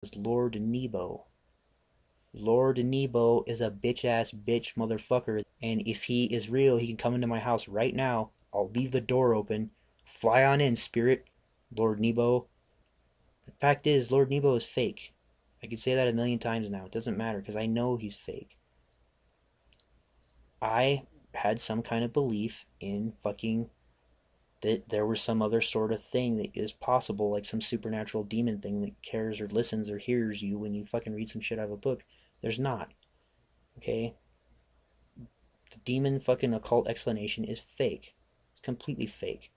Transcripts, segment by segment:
is Lord Nebo. Lord Nebo is a bitch-ass bitch motherfucker, and if he is real, he can come into my house right now. I'll leave the door open. Fly on in, spirit. Lord Nebo. The fact is, Lord Nebo is fake. I can say that a million times now. It doesn't matter, because I know he's fake. I had some kind of belief in fucking that there was some other sort of thing that is possible, like some supernatural demon thing that cares or listens or hears you when you fucking read some shit out of a book. There's not. Okay? The demon fucking occult explanation is fake. It's completely fake.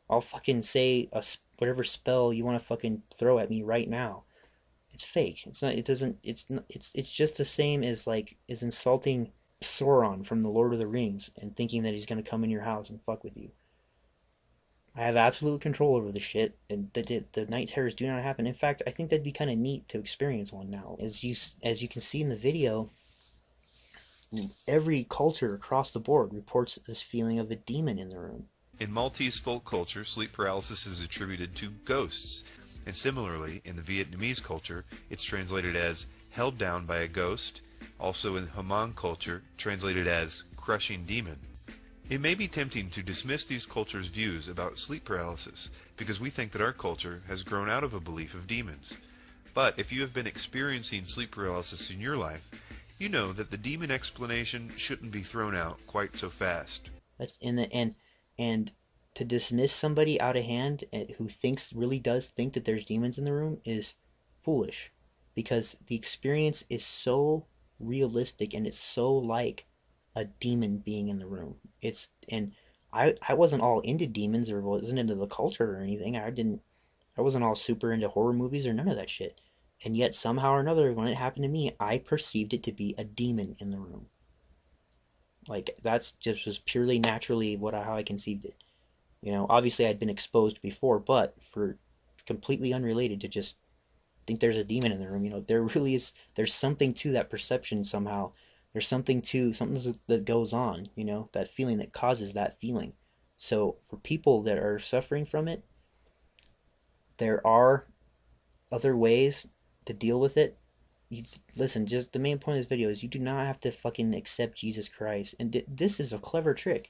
I'll fucking say whatever spell you want to fucking throw at me right now. It's fake. It's not. It doesn't. It's not. It's just the same as insulting Sauron from the Lord of the Rings and thinking that he's gonna come in your house and fuck with you. I have absolute control over the shit, and the night terrors do not happen. In fact, I think that'd be kind of neat to experience one now. As you can see in the video, every culture across the board reports this feeling of a demon in the room. In Maltese folk culture, sleep paralysis is attributed to ghosts, and similarly, in the Vietnamese culture, it's translated as held down by a ghost, also in Hmong culture, translated as crushing demon. It may be tempting to dismiss these cultures' views about sleep paralysis because we think that our culture has grown out of a belief of demons. But if you have been experiencing sleep paralysis in your life, you know that the demon explanation shouldn't be thrown out quite so fast. That's in the and to dismiss somebody out of hand who really does think that there's demons in the room is foolish, because the experience is so realistic and it's so like a demon being in the room. I wasn't all into demons or wasn't into the culture or anything. I wasn't all super into horror movies or none of that shit. And yet somehow or another, when it happened to me, I perceived it to be a demon in the room. Like, that's just was purely naturally how I conceived it. Obviously I'd been exposed before, but for completely unrelated to just think there's a demon in the room, there's something to that perception somehow. There's something that goes on, that feeling that causes that feeling. So for people that are suffering from it, there are other ways to deal with it. Listen, just the main point of this video is you do not have to fucking accept Jesus Christ. And this is a clever trick.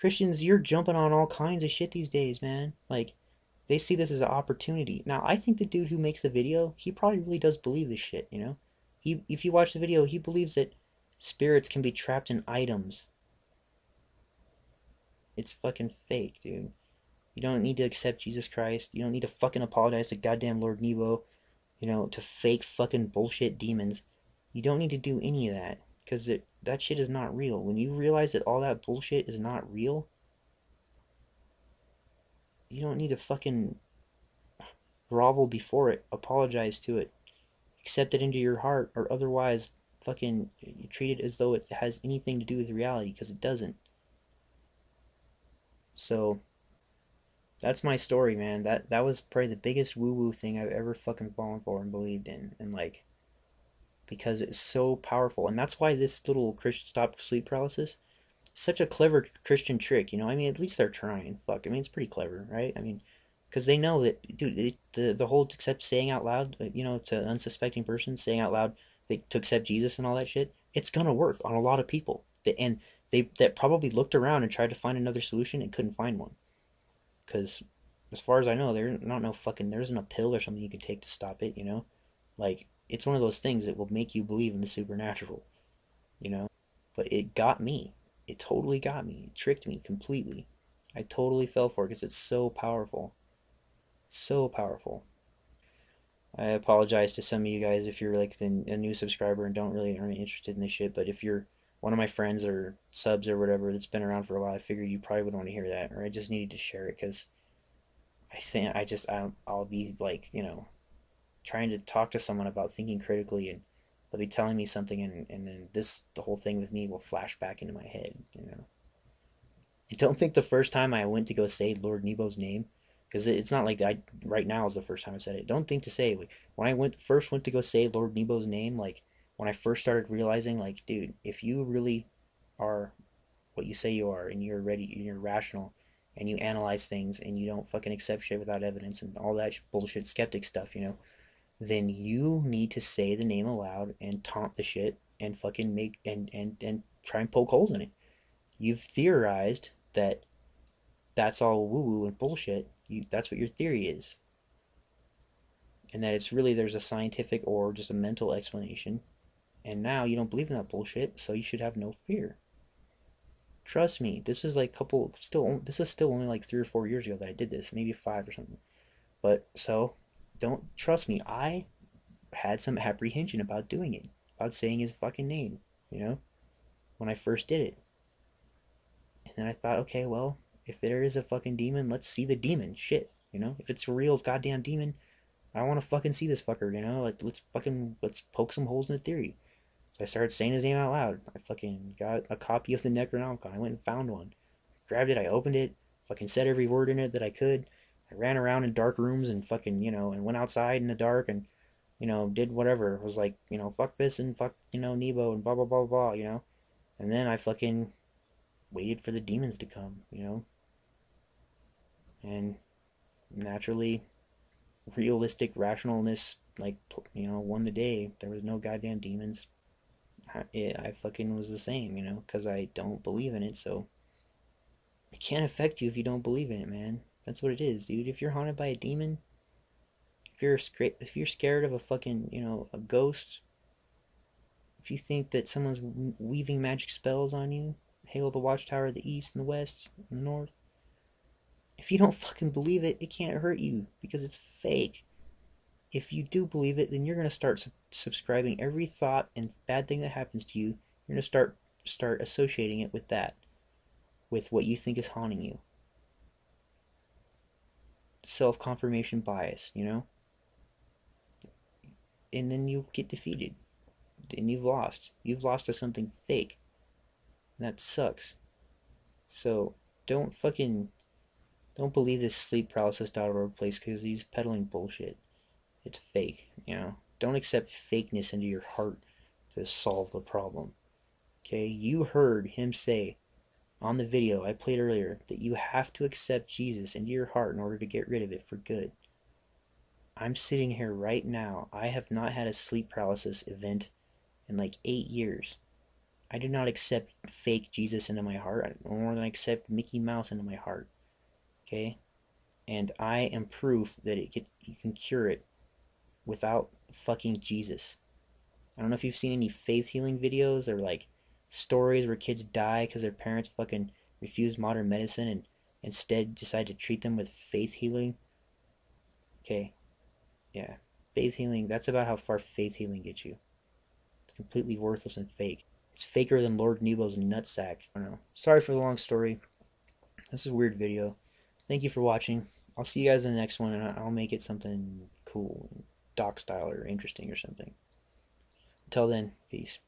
Christians, you're jumping on all kinds of shit these days, man. Like, they see this as an opportunity. Now, I think the dude who makes the video, he probably really does believe this shit, If you watch the video, he believes that spirits can be trapped in items. It's fucking fake, dude. You don't need to accept Jesus Christ. You don't need to fucking apologize to goddamn Lord Nebo, to fake fucking bullshit demons. You don't need to do any of that, because that shit is not real. When you realize that all that bullshit is not real, you don't need to fucking grovel before it, apologize to it, accept it into your heart, or otherwise fucking treat it as though it has anything to do with reality, because it doesn't. So that's my story, man. That was probably the biggest woo-woo thing I've ever fucking fallen for and believed in, and because it's so powerful. And that's why this little Christian stop sleep paralysis is such a clever Christian trick, I mean, at least they're trying. Fuck, I mean, it's pretty clever, right? I mean, because they know that, dude, the whole except saying out loud, to an unsuspecting person, saying out loud to accept Jesus and all that shit, it's gonna work on a lot of people. And that probably looked around and tried to find another solution and couldn't find one. Because as far as I know, there isn't a pill or something you can take to stop it, Like, it's one of those things that will make you believe in the supernatural, But it got me. It totally got me. It tricked me completely. I totally fell for it because it's so powerful. So powerful. I apologize to some of you guys if you're like a new subscriber and aren't interested in this shit, but if you're one of my friends or subs or whatever that's been around for a while, I figured you probably would want to hear that, or I just needed to share it because I'll be like, trying to talk to someone about thinking critically, and they'll be telling me something, and then the whole thing with me will flash back into my head, And don't think the first time I went to go say Lord Nebo's name, because it's not like right now is the first time I said it. Don't think to say, when I first went to go say Lord Nebo's name, like, when I first started realizing, like, dude, if you really are what you say you are, and you're ready, and you're rational, and you analyze things, and you don't fucking accept shit without evidence, and all that bullshit skeptic stuff, then you need to say the name aloud and taunt the shit and fucking make and try and poke holes in it. You've theorized that that's all woo woo and bullshit. That's what your theory is, and that it's really there's a scientific or just a mental explanation. And now you don't believe in that bullshit, so you should have no fear. Trust me, this is like couple still. This is still only like 3 or 4 years ago that I did this, maybe 5 or something. But so, don't trust me. I had some apprehension about doing it, about saying his fucking name, you know, when I first did it. And then I thought, okay, well, if there is a fucking demon, let's see the demon. Shit, you know, if it's a real goddamn demon, I want to fucking see this fucker, you know, like let's poke some holes in the theory. So I started saying his name out loud. I fucking got a copy of the Necronomicon. I went and found one, grabbed it, I opened it, fucking said every word in it that I could. I ran around in dark rooms and fucking, and went outside in the dark and, did whatever. It was like, fuck this and fuck, Nebo and blah, blah, blah, blah, And then I fucking waited for the demons to come, And naturally, realistic rationalness, like, won the day. There was no goddamn demons. I fucking was the same, because I don't believe in it, so it can't affect you if you don't believe in it, man. That's what it is, dude. If you're haunted by a demon, if you're scared of a fucking, a ghost, if you think that someone's weaving magic spells on you, hail the watchtower of the east and the west and the north, if you don't fucking believe it, it can't hurt you because it's fake. If you do believe it, then you're going to start subscribing every thought and bad thing that happens to you. You're going to start associating it with that, with what you think is haunting you. Self-confirmation bias, And then you get defeated. And you've lost. You've lost to something fake. That sucks. So don't believe this SleepParalysisDotOrg place because he's peddling bullshit. It's fake, Don't accept fakeness into your heart to solve the problem. Okay? You heard him say on the video I played earlier that you have to accept Jesus into your heart in order to get rid of it for good. I'm sitting here right now. I have not had a sleep paralysis event in like 8 years. I do not accept fake Jesus into my heart more than I accept Mickey Mouse into my heart. Okay? And I am proof that you can cure it without fucking Jesus. I don't know if you've seen any faith healing videos or like stories where kids die because their parents fucking refuse modern medicine and instead decide to treat them with faith healing. Okay, yeah. Faith healing, that's about how far faith healing gets you. It's completely worthless and fake. It's faker than Lord Nebo's nutsack. I don't know. Sorry for the long story. This is a weird video. Thank you for watching. I'll see you guys in the next one, and I'll make it something cool, doc style or interesting or something. Until then, peace.